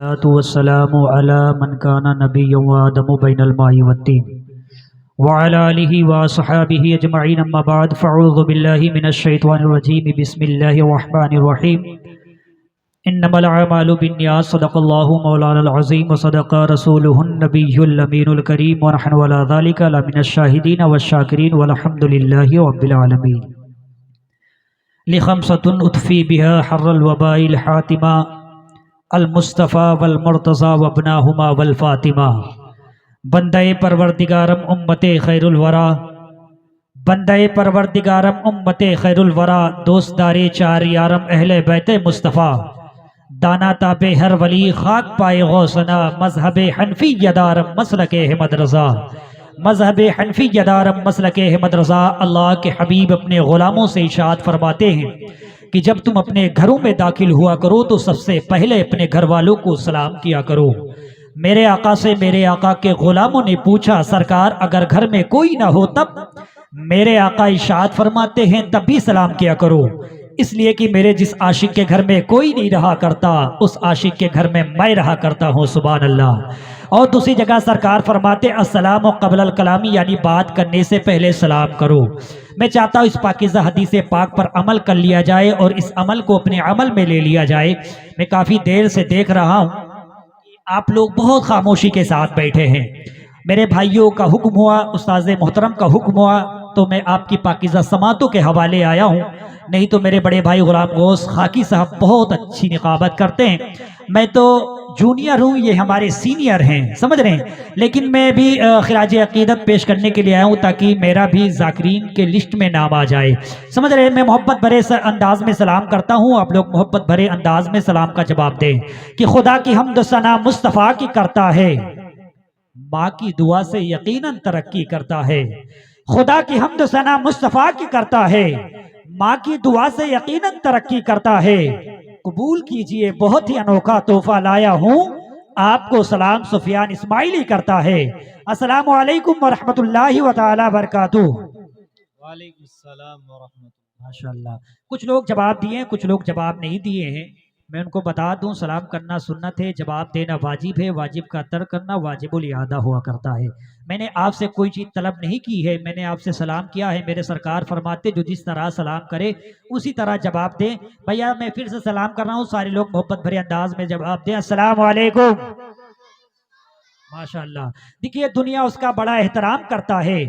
वस्सलामु अला मन काना नबिय्यन व आदमु बैनल माइ वत्तीन व अला आलिहि व अस्हाबिहि अजमईन अम्मा बाद फ़अऊज़ु बिल्लाहि मिनश शैतानिर रजीम बिस्मिल्लाहिर रहमानिर रहीम इन्नमल अअमालु बिन्नियात सदक़ल्लाहु मौलानाल अज़ीम व सदक़ा रसूलुहुन नबियुल अमीनुल करीम व नहनु अला ज़ालिका लमिनश शाहिदीन वश्शाकिरीन वल्हम्दुलिल्लाहि रब्बिल आलमीन लिखमसतुन उतफ़ी बिहा हर्रल वबाइल हातिमा अल मुस्तफ़ा वल मुर्तज़ा वबनाहुमा वल फ़ातिमा बंदे परवरदिगारम उम्मते खैरुल वरा बंदे परवरदिगारम उम्मते खैरुल वरा दोस्तदारे चार यारम अहले बैते मुस्तफ़ा दाना ताबे हर वली खाक पाए गौसना मजहब हनफी यदारम मसलके अहमद रज़ा मजहब हनफी यदारम मसलके अहमद रज़ा। अल्लाह के हबीब अपने ग़ुलामों से इशाअत फरमाते हैं कि जब तुम अपने घरों में दाखिल हुआ करो तो सबसे पहले अपने घर वालों को सलाम किया करो। मेरे आका से मेरे आका के ग़ुलामों ने पूछा, सरकार अगर घर में कोई ना हो तब? मेरे आका इशाअत फरमाते हैं तब भी सलाम किया करो, इसलिए कि मेरे जिस आशिक के घर में कोई नहीं रहा करता उस आशिक के घर में मैं रहा करता हूँ। सुभान अल्लाह। और दूसरी जगह सरकार फरमाते अस्सलाम क़ब्लल कलामी, यानी बात करने से पहले सलाम करो। मैं चाहता हूँ इस पाकीज़ा हदीस पाक पर अमल कर लिया जाए और इस अमल को अपने अमल में ले लिया जाए। मैं काफ़ी देर से देख रहा हूँ कि आप लोग बहुत खामोशी के साथ बैठे हैं। मेरे भाइयों का हुक्म हुआ, उस्ताद मोहतरम का हुक्म हुआ, तो मैं आपकी पाकीज़ा समातों के हवाले आया हूँ। नहीं तो मेरे बड़े भाई गुलाम गौस खाकी साहब बहुत अच्छी निकाबत करते हैं। मैं तो जूनियर हूँ, ये हमारे सीनियर हैं, समझ रहे हैं। लेकिन मैं भी खिराज अकीदत पेश करने के लिए आया हूँ ताकि मेरा भी ज़ाकिरीन के लिस्ट में नाम आ जाए, समझ रहे हैं। मैं मोहब्बत भरे अंदाज में सलाम करता हूँ, आप लोग मोहब्बत भरे अंदाज में सलाम का जवाब दें कि खुदा की हम्द सना मुस्तफ़ा की करता है, माँ की दुआ से यकीनन तरक्की करता है। खुदा की हम्द सना मुस्तफ़ा की करता है, माँ की दुआ से यकीनन तरक्की करता है। कबूल कीजिए बहुत ही अनोखा तोहफा लाया हूँ, आपको सलाम सुफियान इस्माइली करता है। अस्सलामु अलैकुम व रहमतुल्लाहि व तआला बरकातुहू। वालेकुम सलाम व रहमतुल्लाह। माशाअल्लाह। कुछ लोग जवाब दिए, कुछ लोग जवाब नहीं दिए हैं। मैं उनको बता दूं, सलाम करना सुन्नत है, जवाब देना वाजिब है, वाजिब का तर्क करना वाजिबुल इआदा हुआ करता है। मैंने आपसे कोई चीज़ तलब नहीं की है, मैंने आपसे सलाम किया है। मेरे सरकार फरमाते जो जिस तरह सलाम करे उसी तरह जवाब दें। भैया मैं फिर से सलाम कर रहा हूँ, सारे लोग मोहब्बत भरे अंदाज में जवाब दें। अस्सलाम वालेकुम। माशाअल्लाह। देखिए दुनिया उसका बड़ा एहतराम करता है,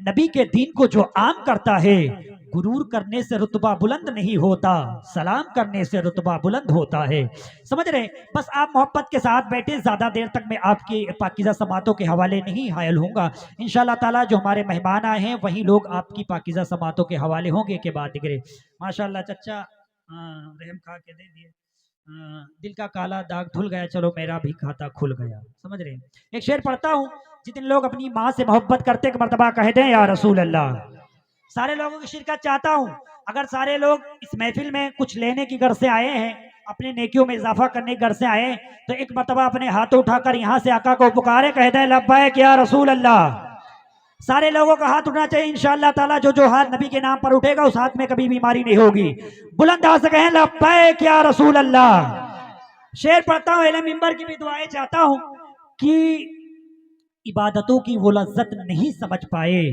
नबी के दीन को जो आम करता है, गुरूर करने से रुतबा बुलंद नहीं होता, सलाम करने से रुतबा बुलंद होता है। समझ रहे? बस आप मोहब्बत के साथ बैठे, ज़्यादा देर तक मैं आपकी पाकीज़ा समातों के हवाले नहीं हायल होऊंगा। इंशाअल्लाह ताला जो हमारे मेहमान आए हैं वही लोग आपकी पाकीज़ा समातों के हवाले होंगे के बाद दिगरे। माशाअल्लाह चचा रहम खा के दे दिए। दिल का काला दाग धुल गया, चलो मेरा भी खाता खुल गया। समझ रहे हैं? एक शेर पढ़ता हूँ, जितने लोग अपनी माँ से मोहब्बत करते एक मर्तबा कह दें या रसूल अल्लाह। सारे लोगों की शिरकत चाहता हूँ। अगर सारे लोग इस महफिल में कुछ लेने की घर से आए हैं, अपने नेकियों में इजाफा करने के घर से आए, तो एक मर्तबा अपने हाथ उठाकर यहाँ से आका को पुकारे, कह दें लब्बैक या रसूल अल्लाह। सारे लोगों का हाथ उठना चाहिए। इंशाअल्लाह ताला जो जो हाथ नबी के नाम पर उठेगा उस हाथ में कभी बीमारी नहीं होगी। बुलंद आवाज़ से कहें लब्बैक या रसूल अल्लाह। शेर पढ़ता हूँ, एले मिंबर की भी दुआएं चाहता हूँ कि इबादतों की वो लज्जत नहीं समझ पाए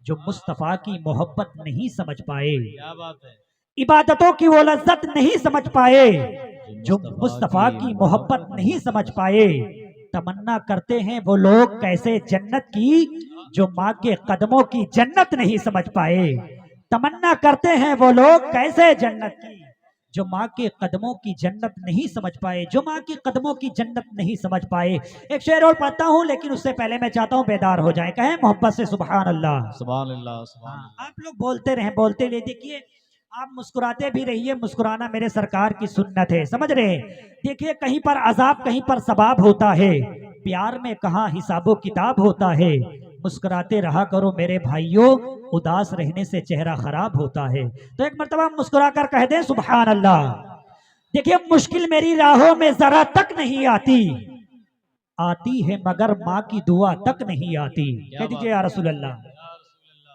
जो मुस्तफ़ा की मोहब्बत नहीं समझ पाए। क्या बात है। इबादतों की वो लज्जत नहीं समझ पाए जो मुस्तफ़ा की मोहब्बत नहीं समझ पाए। तमन्ना करते हैं वो लोग कैसे जन्नत की जो माँ के कदमों की जन्नत नहीं समझ पाए। तमन्ना करते हैं वो लोग कैसे जन्नत की जो माँ के कदमों की जन्नत नहीं समझ पाए, जो माँ के कदमों की जन्नत नहीं समझ पाए। एक शेर और पढ़ता हूँ, लेकिन उससे पहले मैं चाहता हूँ बेदार हो जाए, कहें मोहब्बत से सुभान अल्लाह। सुभान अल्लाह सुभान अल्लाह। आप लोग बोलते रहें, बोलते रहिए। देखिए आप मुस्कुराते भी रहिए, मुस्कुराना मेरे सरकार की सुन्नत है, समझ रहे हैं? देखिए कहीं पर अजाब कहीं पर सबाब होता है, प्यार में कहाँ हिसाबो किताब होता है। मुस्कुराते रहा करो मेरे भाइयों, उदास रहने से चेहरा खराब होता है। तो एक मर्तबा मुस्कुरा कर कह दे सुभान अल्लाह। देखिए मुश्किल मेरी राहों में जरा तक नहीं आती, आती है मगर माँ की दुआ तक नहीं आती। कह दीजिए या रसूल अल्लाह।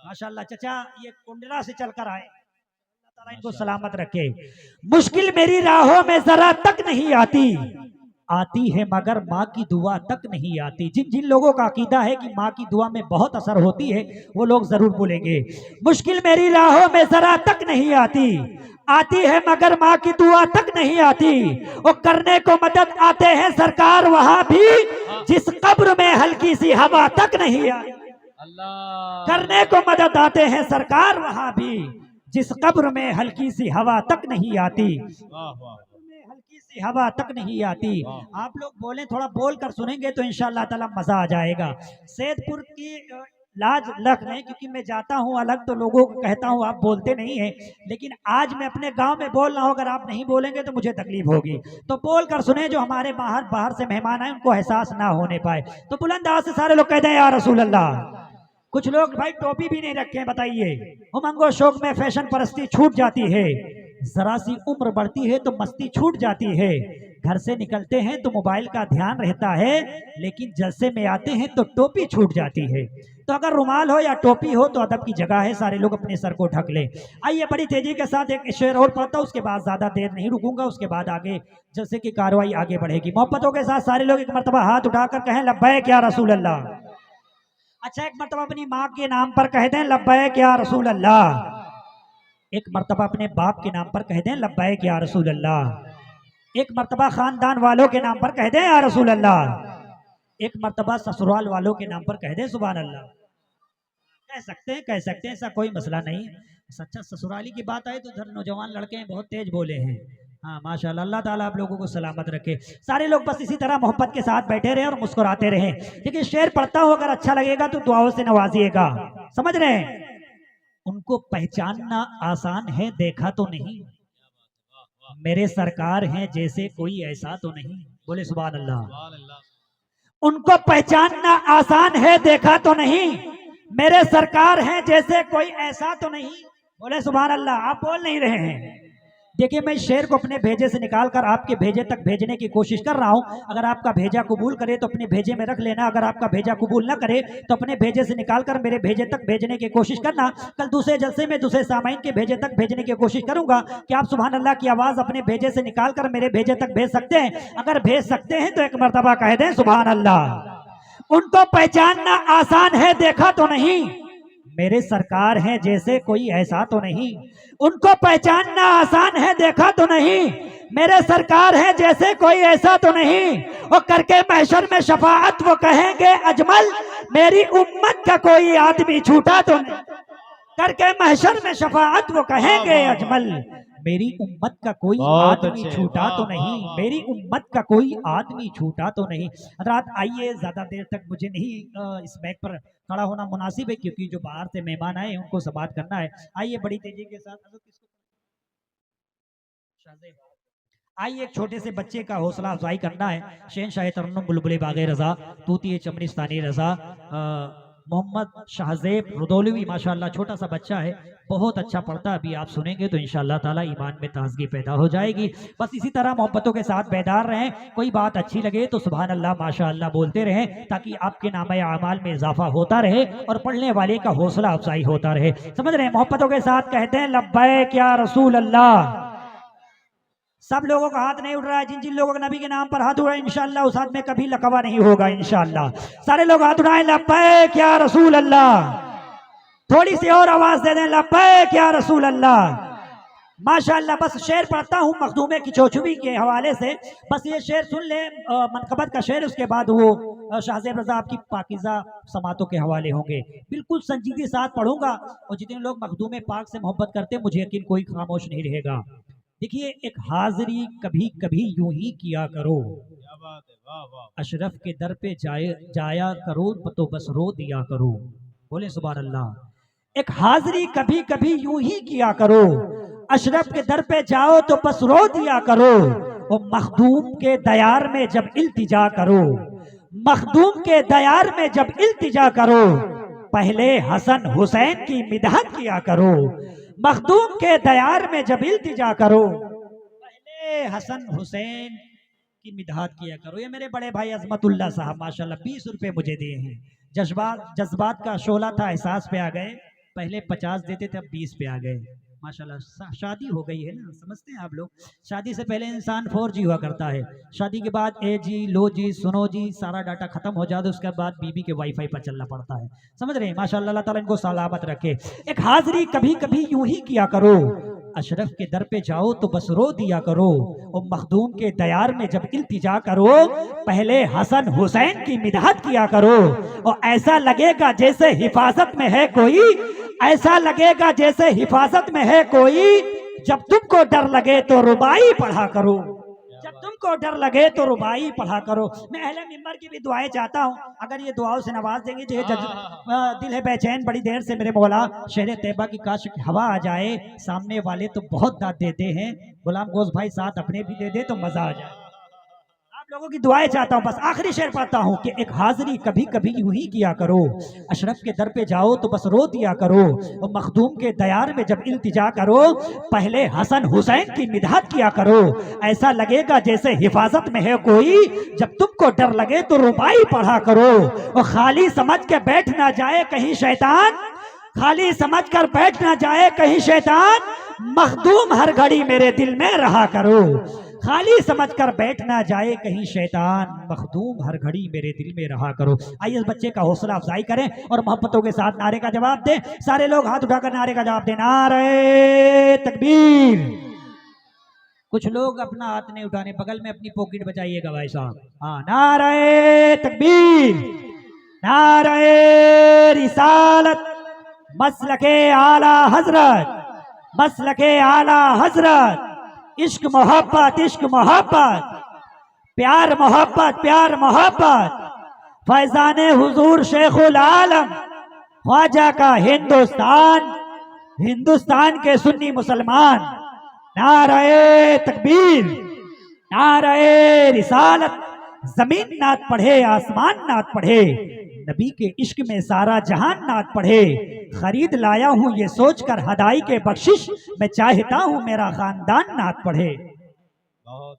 माशाअल्लाह चचा ये कुंडला से चलकर आए, अल्लाह ताला इनको सलामत रखे। मुश्किल मेरी राहों में जरा तक नहीं आती, आती है मगर माँ की दुआ तक नहीं आती। जिन जिन लोगों का अकीदा है कि माँ की दुआ में बहुत असर होती है वो लोग जरूर बोलेंगे। मुश्किल मेरी राहों में जरा तक नहीं आती, आती है मगर माँ की दुआ तक नहीं आती। वो करने को मदद आते हैं सरकार वहां भी, जिस कब्र में हल्की सी हवा तक नहीं आती। अल्लाह करने को मदद आते हैं सरकार वहां भी, जिस कब्र में हल्की सी हवा तक नहीं आती। वाह वाह में हल्की सी हवा तक नहीं आती। वाह। आप लोग बोले, थोड़ा बोल कर सुनेंगे तो इंशाअल्लाह ताला मजा आ जाएगा। सैदपुर की लाज लख नहीं, क्योंकि मैं जाता हूँ अलग तो लोगों को कहता हूँ आप बोलते नहीं हैं, लेकिन आज मैं अपने गांव में बोल रहा हूँ, अगर आप नहीं बोलेंगे तो मुझे तकलीफ होगी। तो बोल कर सुने, जो हमारे बाहर बाहर से मेहमान आए उनको एहसास ना होने पाए। तो बुलंद आवाज से सारे लोग कहते हैं या रसूल अल्लाह। कुछ लोग भाई टोपी भी नहीं रखे हैं, बताइए। उमंगो शौक में फैशन परस्ती छूट जाती है, जरा सी उम्र बढ़ती है तो मस्ती छूट जाती है। घर से निकलते हैं तो मोबाइल का ध्यान रहता है, लेकिन जलसे में आते हैं तो टोपी छूट जाती है। तो अगर रुमाल हो या टोपी हो तो अदब की जगह है, सारे लोग अपने सर को ढक ले। आइए बड़ी तेजी के साथ एक शेर और पढ़ता हूं, उसके बाद ज्यादा देर नहीं रुकूंगा, उसके बाद आगे जैसे कि कार्रवाई आगे बढ़ेगी। मोहब्बतों के साथ सारे लोग एक मरतबा हाथ उठाकर कहें लब्बैक या रसूल अल्लाह। अच्छा, एक मरतबा अपनी माँ के नाम पर कह दें लब्बैक या रसूल अल्लाह। एक मरतबा अपने बाप के नाम पर कह दें लब्बैक या रसूल अल्लाह। एक मरतबा खानदान वालों के नाम पर कह दें या रसूल अल्लाह। एक मरतबा ससुराल वालों के नाम पर कह दें सुभान अल्लाह। कह सकते हैं, कह सकते हैं, ऐसा कोई मसला नहीं। सच्चा ससुराली की बात आए तो इधर नौजवान लड़के हैं, बहुत तेज बोले हैं। हाँ माशाल्लाह, अल्लाह ताला आप लोगों को सलामत रखे। सारे लोग बस इसी तरह मोहब्बत के साथ बैठे रहे और मुस्कुराते रहे। लेकिन शेर पढ़ता हूँ, अगर अच्छा लगेगा तो दुआओं से नवाजिएगा, समझ रहे हैं। उनको पहचानना आसान है, देखा तो नहीं, मेरे सरकार हैं जैसे कोई ऐसा तो नहीं। बोले सुभान अल्लाह। सुभान अल्लाह। उनको पहचानना आसान है, देखा तो नहीं, मेरे सरकार हैं जैसे कोई ऐसा तो नहीं। बोले सुभान अल्लाह। आप बोल नहीं रहे हैं। देखिए, मैं शेर को अपने भेजे से निकाल कर आपके भेजे तक भेजने की कोशिश कर रहा हूं। अगर आपका भेजा कबूल करे तो अपने भेजे में रख लेना, अगर आपका भेजा कबूल ना करे तो अपने भेजे से निकाल कर मेरे भेजे तक भेजने की कोशिश करना। कल दूसरे जलसे में दूसरे सामाइन के भेजे तक भेजने की कोशिश करूंगा कि आप सुभान अल्लाह की आवाज अपने भेजे से निकाल कर मेरे भेजे तक भेज सकते हैं। अगर भेज सकते हैं तो एक मरतबा कह दें सुभान अल्लाह। उनको पहचानना आसान है, देखा तो नहीं, मेरे सरकार हैं जैसे कोई ऐसा तो नहीं। उनको पहचानना आसान है, देखा तो नहीं, मेरे सरकार हैं जैसे कोई ऐसा तो नहीं। वो करके महशर में शफाअत वो कहेंगे अजमल, मेरी उम्मत का कोई आदमी छूटा तो नहीं। करके महशर में शफाअत वो कहेंगे अजमल, मेरी उम्मत का कोई बहुत आदमी अच्छे, छूटा वाह, तो वाह, नहीं, वाह। मेरी उम्मत का कोई आदमी छूटा तो नहीं। हज़रात आइए, ज्यादा देर तक मुझे नहीं इस बैग पर खड़ा होना मुनासिब है, क्योंकि जो बाहर से मेहमान आए हैं उनको समाअत करना है। आइए बड़ी तेजी के साथ, आइए एक छोटे से बच्चे का हौसला अफजाई करना है। शहनशाह तरन्नुम बुलबुल बागे रजा, तूती चमनिस्तानी रजा, मोहम्मद शाहजेब रुदौलवी, माशाल्लाह छोटा सा बच्चा है, बहुत अच्छा पढ़ता है। अभी आप सुनेंगे तो इंशाअल्लाह ताला ईमान में ताजगी पैदा हो जाएगी। बस इसी तरह मोहब्बतों के साथ बेदार रहें। कोई बात अच्छी लगे तो सुभान अल्लाह माशाअल्लाह बोलते रहें, ताकि आपके नामे आमाल में इजाफा होता रहे और पढ़ने वाले का हौसला अफजाई होता रहे। समझ रहे हैं। मोहब्बतों के साथ कहते हैं लब्बैक या रसूल अल्लाह। सब लोगों का हाथ नहीं उठ रहा है। जिन जिन लोगों के नबी के नाम पर हाथ उड़ा इंशाअल्लाह उस हाथ में कभी लकवा नहीं होगा इंशाअल्लाह। सारे लोग हाथ उठाएं, लब्बैक या रसूल अल्लाह। थोड़ी सी और आवाज दे दें, लब्बैक या रसूल अल्लाह। माशाअल्लाह। बस शेर पढ़ता हूँ मखदूमे की चौचुबी के हवाले से, बस ये शेर सुन ले, मनकबत का शेर, उसके बाद वो शाहजेब रजा आपकी पाकिज़ा समातों के हवाले होंगे। बिल्कुल संजीदगी के साथ पढ़ूंगा, और जितने लोग मखदूमे पाक से मोहब्बत करते हैं मुझे यकीन कोई खामोश नहीं रहेगा। देखिए, एक हाजिरी कभी कभी यूं ही किया करो, क्या बात है, वाह वाह। अशरफ के दर पे जाया करो तो बस रो दिया करो। बोले सुभान अल्लाह। एक हाजिरी कभी कभी यूं ही किया करो, अशरफ के दर पे जाओ तो बस रो दिया करो। वो मखदूम के दयार में जब इल्तिजा करो, मखदूम के दयार में जब इल्तिजा करो, पहले हसन हुसैन की मिदहत किया करो। मखदूम के दयार में जब इल्तिजा करो, पहले हसन हुसैन की मिदहत किया करो। ये मेरे बड़े भाई अजमतुल्लाह साहब माशाल्लाह 20 रुपए मुझे दिए हैं। जज्बात का शोला था, एहसास पे आ गए। पहले 50 देते थे, अब 20 पे आ गए। माशाल्लाह शादी हो गई है ना, समझते हैं आप लोग। शादी से पहले इंसान 4G हुआ करता है, शादी के बाद ए जी लो जी सुनो जी सारा डाटा खत्म हो जाता है, उसके बाद बीबी के वाईफाई पर चलना पड़ता है, समझ रहे हैं। माशाल्लाह अल्लाह ताला इनको सलामत रखे। एक हाजिरी कभी कभी यूं ही किया करो, अशरफ के दर पे जाओ तो बस रो दिया करो, और मखदूम के दयार में जब इल्तिजा करो पहले हसन हुसैन की मिदहत किया करो, और ऐसा लगेगा जैसे हिफाजत में है कोई, ऐसा लगेगा जैसे हिफाजत में है कोई, जब तुमको डर लगे तो रुबाई पढ़ा करो, जब तुमको डर लगे तो रुबाई पढ़ा करो। मैं अहले मिंबर की भी दुआएं चाहता हूँ, अगर ये दुआओं से नवाज देंगे जो दिल है बेचैन बड़ी देर से मेरे मौला शहर तैयबा की काश हवा आ जाए, सामने वाले तो बहुत दाद देते हैं, गुलाम गोश भाई साथ अपने भी दे दे तो मजा आ जाए। आप लोगों की दुआएं चाहता हूं, बस आखिरी शेर पढ़ता हूं कि एक हाजिरी कभी कभी यूं ही किया करो, अशरफ के दर पे जाओ तो बस रो दिया करो, और मखदूम के दयार में जब इल्तिजा करो पहले हसन हुसैन की मिदहत किया करो, ऐसा लगेगा जैसे हिफाजत में है कोई, जब तुमको डर लगे तो रुबाई पढ़ा करो, और खाली समझ के बैठ ना जाए कहीं शैतान, खाली समझ कर बैठ ना जाए कहीं शैतान, मखदूम हर घड़ी मेरे दिल में रहा करो, खाली समझकर बैठ ना जाए कहीं शैतान, मखदूम हर घड़ी मेरे दिल में रहा करो। आइए इस बच्चे का हौसला अफजाई करें और मोहब्बतों के साथ नारे का जवाब दें। सारे लोग हाथ उठाकर नारे का जवाब दें, नारे तकबीर। कुछ लोग अपना हाथ नहीं उठाने, बगल में अपनी पॉकेट बचाइएगा भाई साहब। हाँ, नारे तकबीर, नारे रिसालत, मसलके आला हजरत, मसलके आला हजरत, इश्क मोहब्बत, इश्क मोहब्बत, प्यार मोहब्बत, प्यार मोहब्बत, फैजाने हुजूर शेखुल आलम ख्वाजा का हिंदुस्तान, हिंदुस्तान के सुन्नी मुसलमान, नारे तकबीर, नारे रिसालत, जमीन नात पढ़े आसमान नात पढ़े, नबी के इश्क में सारा जहान नात पढ़े, खरीद लाया हूं ये सोचकर हदाई के बख्शिश, मैं चाहता हूं मेरा खानदान नात पढ़े। बहुत